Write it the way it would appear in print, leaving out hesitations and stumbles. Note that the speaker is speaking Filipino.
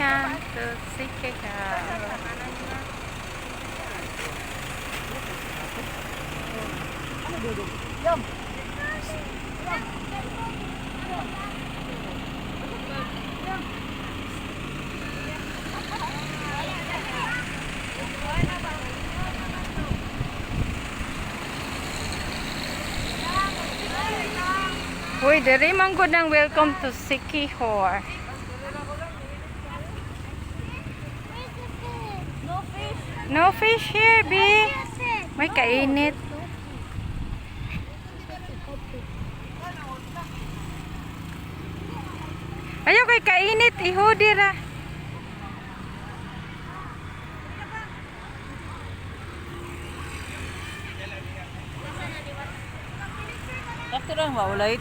yan to Sikihor. Uy, diri man gud ang welcome to Sikihor. No fish here, B. May kainit. Ayaw kay kainit, ihudi ra. Sakto lang maulay.